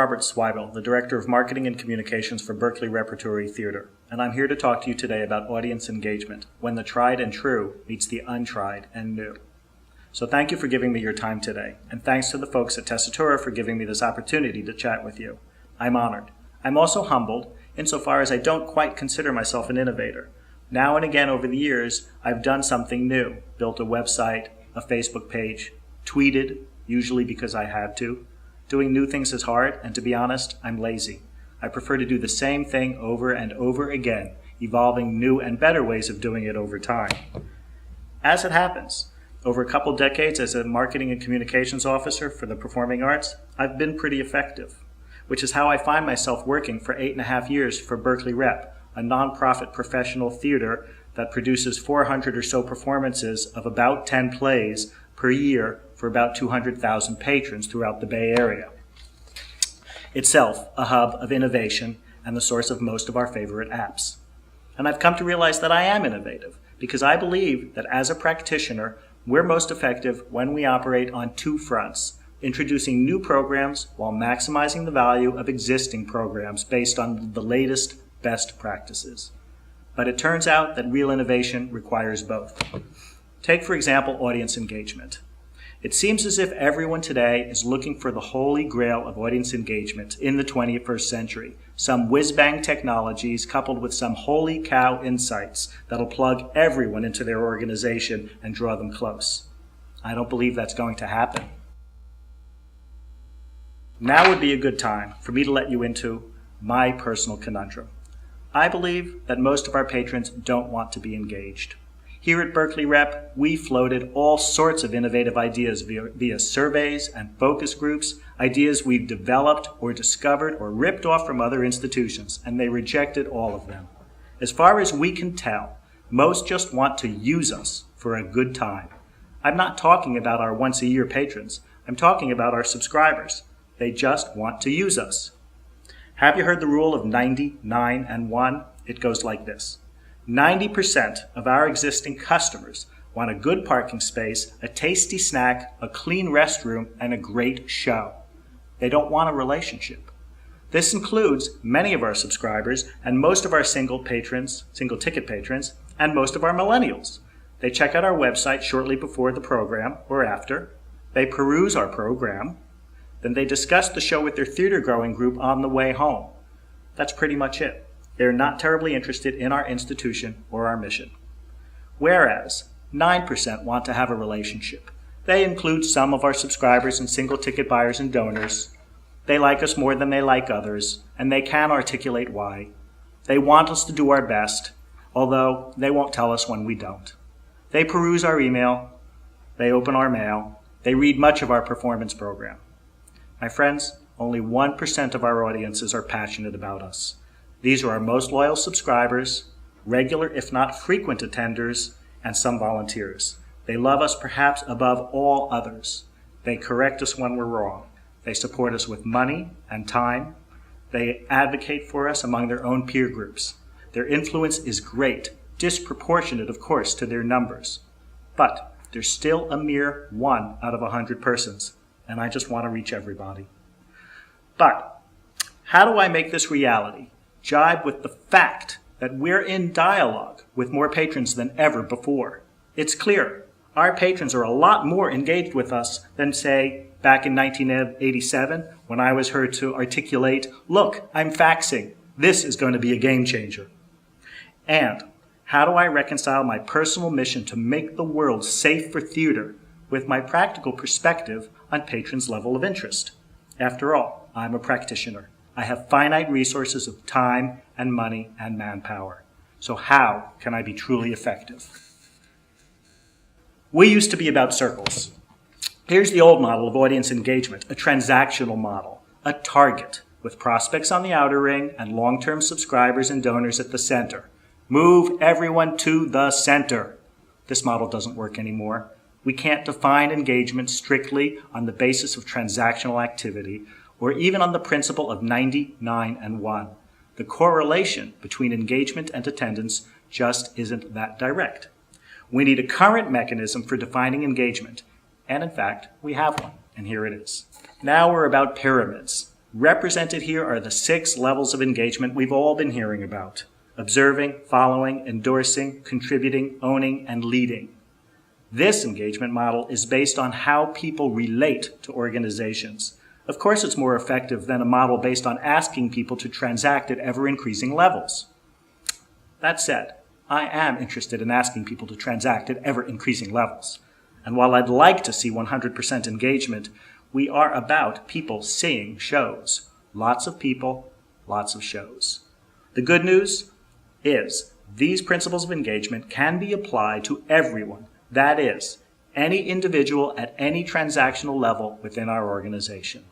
Robert Swibel, the Director of Marketing and Communications for Berkeley Repertory Theatre, and I'm here to talk to you today about audience engagement, when the tried and true meets the untried and new. So thank you for giving me your time today, and thanks to the folks at Tessitura for giving me this opportunity to chat with you. I'm honored. I'm also humbled, insofar as I don't quite consider myself an innovator. Now and again over the years, I've done something new, built a website, a Facebook page, tweeted, usually because I had to. Doing new things is hard, and to be honest, I'm lazy. I prefer to do the same thing over and over again, evolving new and better ways of doing it over time. As it happens, over a couple decades as a marketing and communications officer for the performing arts, I've been pretty effective, which is how I find myself working for 8.5 years for Berkeley Rep, a nonprofit professional theater that produces 400 or so performances of about 10 plays per year for about 200,000 patrons throughout the Bay Area. Itself a hub of innovation and the source of most of our favorite apps. And I've come to realize that I am innovative because I believe that as a practitioner, we're most effective when we operate on two fronts, introducing new programs while maximizing the value of existing programs based on the latest best practices. But it turns out that real innovation requires both. Take, for example, audience engagement. It seems as if everyone today is looking for the holy grail of audience engagement in the 21st century, some whiz-bang technologies coupled with some holy cow insights that'll plug everyone into their organization and draw them close. I don't believe that's going to happen. Now would be a good time for me to let you into my personal conundrum. I believe that most of our patrons don't want to be engaged. Here at Berkeley Rep, we floated all sorts of innovative ideas via surveys and focus groups, ideas we've developed or discovered or ripped off from other institutions, and they rejected all of them. As far as we can tell, most just want to use us for a good time. I'm not talking about our once-a-year patrons. I'm talking about our subscribers. They just want to use us. Have you heard the rule of 90, 9, and 1? It goes like this. 90% of our existing customers want a good parking space, a tasty snack, a clean restroom, and a great show. They don't want a relationship. This includes many of our subscribers and most of our single ticket patrons, and most of our millennials. They check out our website shortly before the program or after. They peruse our program. Then they discuss the show with their theater-going group on the way home. That's pretty much it. They're not terribly interested in our institution or our mission. Whereas 9% want to have a relationship. They include some of our subscribers and single ticket buyers and donors. They like us more than they like others, and they can articulate why. They want us to do our best, although they won't tell us when we don't. They peruse our email. They open our mail. They read much of our performance program. My friends, only 1% of our audiences are passionate about us. These are our most loyal subscribers, regular if not frequent attenders, and some volunteers. They love us perhaps above all others. They correct us when we're wrong. They support us with money and time. They advocate for us among their own peer groups. Their influence is great, disproportionate, of course, to their numbers. But they're still a mere 1 out of 100 persons, and I just want to reach everybody. But how do I make this reality jibe with the fact that we're in dialogue with more patrons than ever before? It's clear our patrons are a lot more engaged with us than, say, back in 1987 when I was heard to articulate, "Look, I'm faxing. This is going to be a game changer." And how do I reconcile my personal mission to make the world safe for theater with my practical perspective on patrons' level of interest? After all, I'm a practitioner. I have finite resources of time and money and manpower. So how can I be truly effective? We used to be about circles. Here's the old model of audience engagement, a transactional model, a target with prospects on the outer ring and long-term subscribers and donors at the center. Move everyone to the center. This model doesn't work anymore. We can't define engagement strictly on the basis of transactional activity or even on the principle of 90, 9, and 1. The correlation between engagement and attendance just isn't that direct. We need a current mechanism for defining engagement, and in fact, we have one, and here it is. Now we're about pyramids. Represented here are the 6 levels of engagement we've all been hearing about: observing, following, endorsing, contributing, owning, and leading. This engagement model is based on how people relate to organizations. Of course, it's more effective than a model based on asking people to transact at ever-increasing levels. That said, I am interested in asking people to transact at ever-increasing levels. And while I'd like to see 100% engagement, we are about people seeing shows. Lots of people, lots of shows. The good news is these principles of engagement can be applied to everyone. That is, any individual at any transactional level within our organization.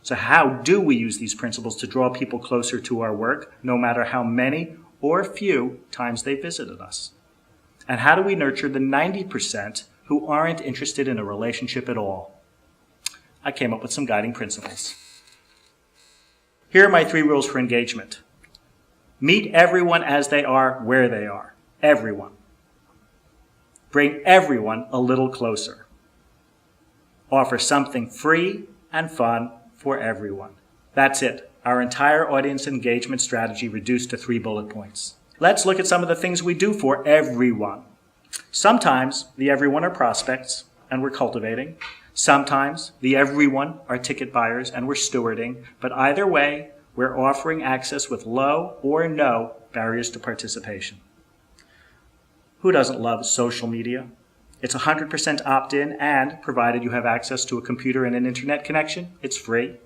So how do we use these principles to draw people closer to our work, no matter how many or few times they visited us? And how do we nurture the 90% who aren't interested in a relationship at all? I came up with some guiding principles. Here are my 3 rules for engagement. Meet everyone as they are, where they are. Everyone. Bring everyone a little closer. Offer something free and fun for everyone. That's it. Our entire audience engagement strategy reduced to 3 bullet points. Let's look at some of the things we do for everyone. Sometimes the everyone are prospects and we're cultivating. Sometimes the everyone are ticket buyers and we're stewarding. But either way, we're offering access with low or no barriers to participation. Who doesn't love social media? It's 100% opt-in, and provided you have access to a computer and an internet connection, it's free.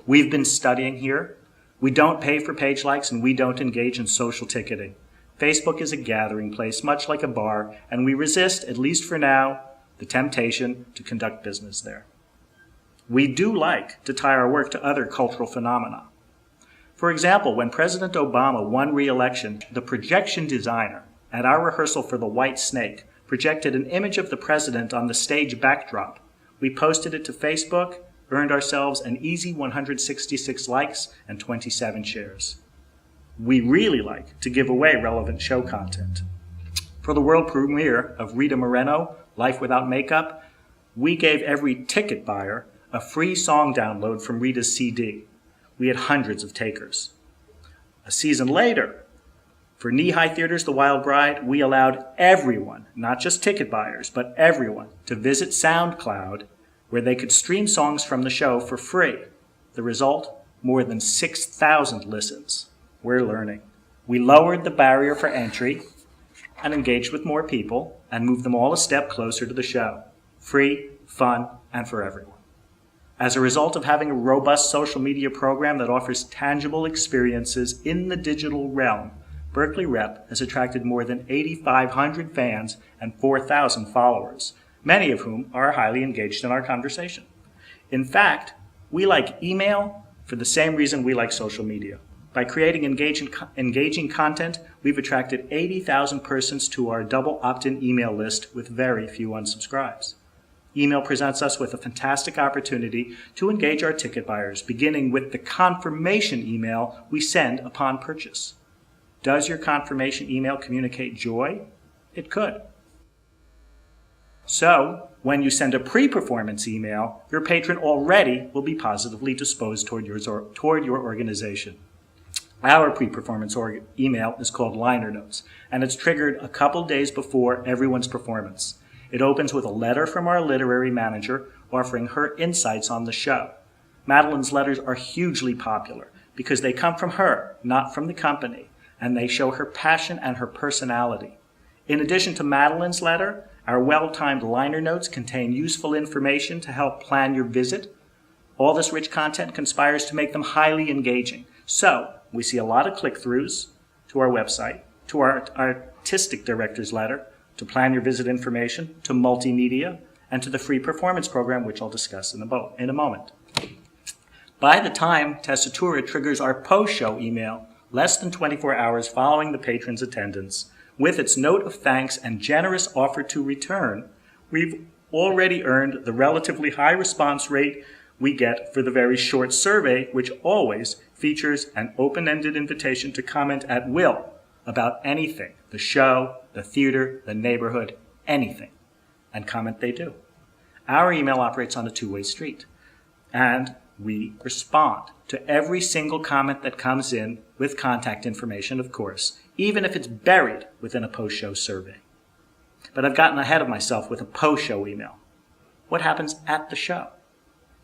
We've been studying here. We don't pay for page likes, and we don't engage in social ticketing. Facebook is a gathering place, much like a bar, and we resist, at least for now, the temptation to conduct business there. We do like to tie our work to other cultural phenomena. For example, when President Obama won re-election, the projection designer at our rehearsal for The White Snake projected an image of the president on the stage backdrop. We posted it to Facebook, earned ourselves an easy 166 likes and 27 shares. We really like to give away relevant show content. For the world premiere of Rita Moreno, Life Without Makeup, we gave every ticket buyer a free song download from Rita's CD. We had hundreds of takers. A season later, for Knee-High Theater's The Wild Bride, we allowed everyone, not just ticket buyers, but everyone, to visit SoundCloud, where they could stream songs from the show for free. The result? More than 6,000 listens. We're learning. We lowered the barrier for entry and engaged with more people and moved them all a step closer to the show. Free, fun, and for everyone. As a result of having a robust social media program that offers tangible experiences in the digital realm, Berkeley Rep has attracted more than 8,500 fans and 4,000 followers, many of whom are highly engaged in our conversation. In fact, we like email for the same reason we like social media. By creating engaging content, we've attracted 80,000 persons to our double opt-in email list with very few unsubscribes. Email presents us with a fantastic opportunity to engage our ticket buyers, beginning with the confirmation email we send upon purchase. Does your confirmation email communicate joy? It could. So, when you send a pre-performance email, your patron already will be positively disposed toward your organization. Our pre-performance email is called liner notes, and it's triggered a couple days before everyone's performance. It opens with a letter from our literary manager offering her insights on the show. Madeline's letters are hugely popular because they come from her, not from the company, and they show her passion and her personality. In addition to Madeline's letter, our well-timed liner notes contain useful information to help plan your visit. All this rich content conspires to make them highly engaging. So, we see a lot of click-throughs to our website, to our artistic director's letter, to plan your visit information, to multimedia, and to the free performance program, which I'll discuss in a moment. By the time Tessitura triggers our post-show email, less than 24 hours following the patron's attendance, with its note of thanks and generous offer to return, we've already earned the relatively high response rate we get for the very short survey, which always features an open-ended invitation to comment at will about anything, the show, the theater, the neighborhood, anything. And comment they do. Our email operates on a two-way street. And we respond to every single comment that comes in with contact information, of course, even if it's buried within a post-show survey. But I've gotten ahead of myself with a post-show email. What happens at the show?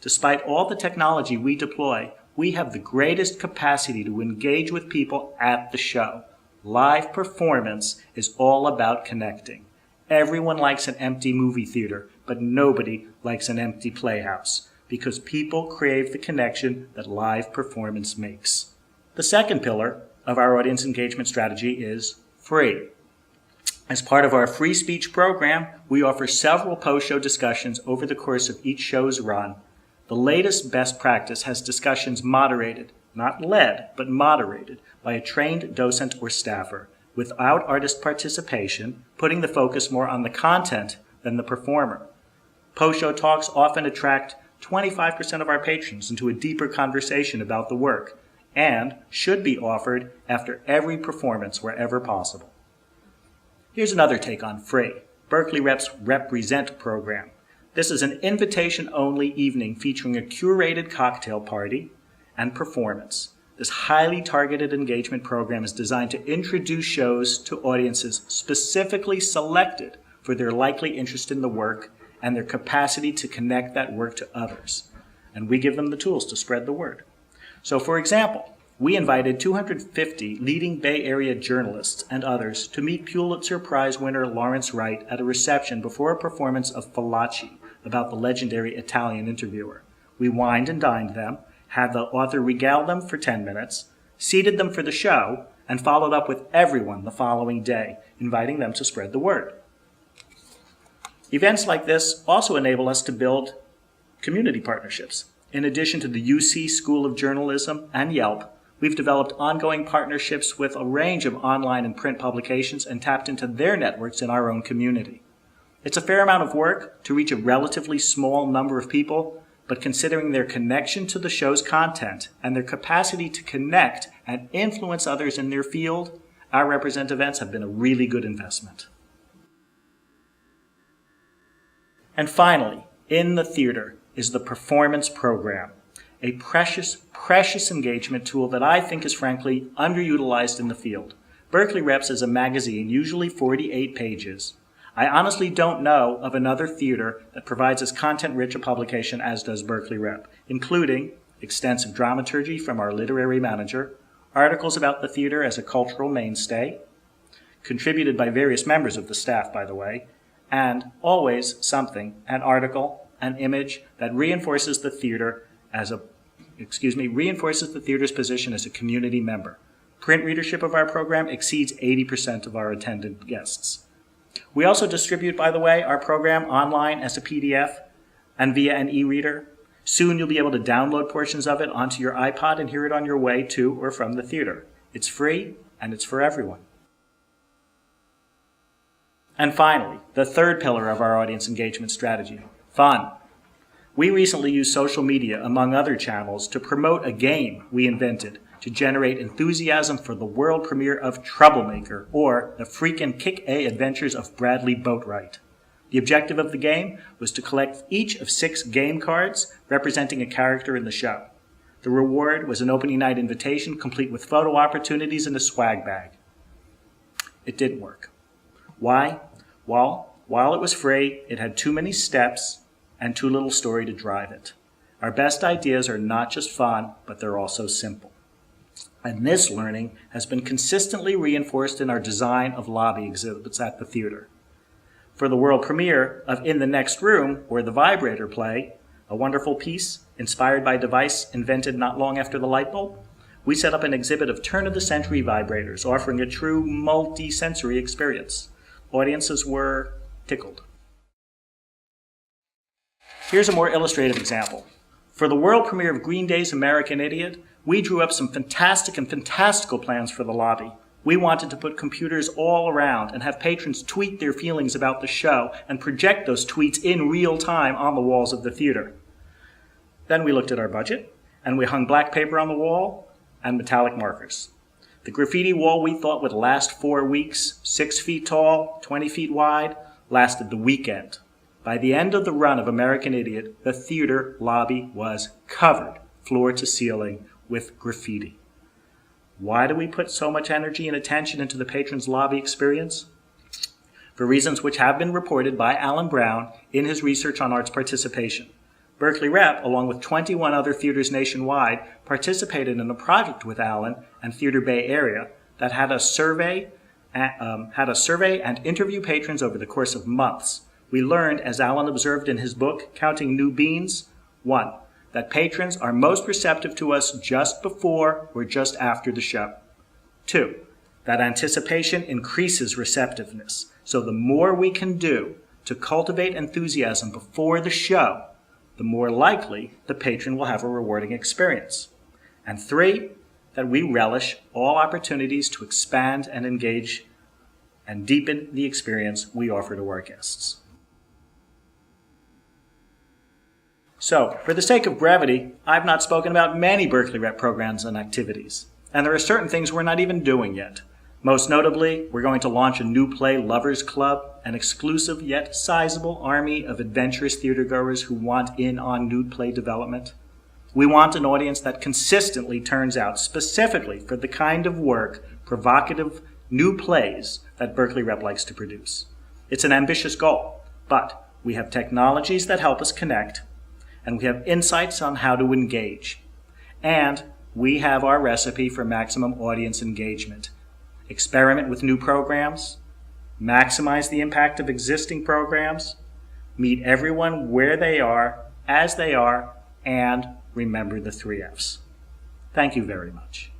Despite all the technology we deploy, we have the greatest capacity to engage with people at the show. Live performance is all about connecting. Everyone likes an empty movie theater, but nobody likes an empty playhouse, because people crave the connection that live performance makes. The second pillar of our audience engagement strategy is free. As part of our free speech program, we offer several post-show discussions over the course of each show's run. The latest best practice has discussions moderated, not led, but moderated by a trained docent or staffer, without artist participation, putting the focus more on the content than the performer. Post-show talks often attract 25% of our patrons into a deeper conversation about the work, and should be offered after every performance wherever possible. Here's another take on free, Berkeley Rep's Represent program. This is an invitation-only evening featuring a curated cocktail party and performance. This highly targeted engagement program is designed to introduce shows to audiences specifically selected for their likely interest in the work and their capacity to connect that work to others. And we give them the tools to spread the word. So, for example, we invited 250 leading Bay Area journalists and others to meet Pulitzer Prize winner Lawrence Wright at a reception before a performance of Fallaci about the legendary Italian interviewer. We wined and dined them, had the author regale them for 10 minutes, seated them for the show, and followed up with everyone the following day, inviting them to spread the word. Events like this also enable us to build community partnerships. In addition to the UC School of Journalism and Yelp, we've developed ongoing partnerships with a range of online and print publications and tapped into their networks in our own community. It's a fair amount of work to reach a relatively small number of people, but considering their connection to the show's content and their capacity to connect and influence others in their field, our Represent events have been a really good investment. And finally, in the theater is the performance program, a precious, precious engagement tool that I think is frankly underutilized in the field. Berkeley Reps is a magazine, usually 48 pages. I honestly don't know of another theater that provides as content-rich a publication as does Berkeley Rep, including extensive dramaturgy from our literary manager, articles about the theater as a cultural mainstay, contributed by various members of the staff, by the way, and always something, an article, an image that reinforces the theater reinforces the theater's position as a community member. Print readership of our program exceeds 80% of our attended guests. We also distribute, by the way, our program online as a PDF and via an e-reader. Soon you'll be able to download portions of it onto your iPod and hear it on your way to or from the theater. It's free and it's for everyone. And finally, the third pillar of our audience engagement strategy, fun. We recently used social media, among other channels, to promote a game we invented to generate enthusiasm for the world premiere of Troublemaker, or The Freakin' Kick-A Adventures of Bradley Boatwright. The objective of the game was to collect each of 6 game cards representing a character in the show. The reward was an opening night invitation complete with photo opportunities and a swag bag. It didn't work. Why? Well, while it was free, it had too many steps and too little story to drive it. Our best ideas are not just fun, but they're also simple. And this learning has been consistently reinforced in our design of lobby exhibits at the theater. For the world premiere of In the Next Room, or The Vibrator play, a wonderful piece inspired by a device invented not long after the light bulb, we set up an exhibit of turn-of-the-century vibrators, offering a true multi-sensory experience. Audiences were tickled. Here's a more illustrative example. For the world premiere of Green Day's American Idiot, we drew up some fantastic and fantastical plans for the lobby. We wanted to put computers all around and have patrons tweet their feelings about the show and project those tweets in real time on the walls of the theater. Then we looked at our budget, and we hung black paper on the wall and metallic markers. The graffiti wall we thought would last 4 weeks, 6 feet tall, 20 feet wide, lasted the weekend. By the end of the run of American Idiot, the theater lobby was covered floor to ceiling with graffiti. Why do we put so much energy and attention into the patron's lobby experience? For reasons which have been reported by Alan Brown in his research on arts participation. Berkeley Rep, along with 21 other theaters nationwide, participated in a project with Alan and Theater Bay Area that had a survey and interview patrons over the course of months. We learned, as Alan observed in his book, Counting New Beans, 1, that patrons are most receptive to us just before or just after the show. 2, that anticipation increases receptiveness. So the more we can do to cultivate enthusiasm before the show, the more likely the patron will have a rewarding experience. And 3, that we relish all opportunities to expand and engage and deepen the experience we offer to our guests. So, for the sake of brevity, I've not spoken about many Berkeley Rep programs and activities. And there are certain things we're not even doing yet. Most notably, we're going to launch a new play Lovers Club, an exclusive yet sizable army of adventurous theatergoers who want in on nude play development. We want an audience that consistently turns out specifically for the kind of work, provocative new plays that Berkeley Rep likes to produce. It's an ambitious goal, but we have technologies that help us connect, and we have insights on how to engage. And we have our recipe for maximum audience engagement. Experiment with new programs, maximize the impact of existing programs, meet everyone where they are, as they are, and remember the 3 F's. Thank you very much.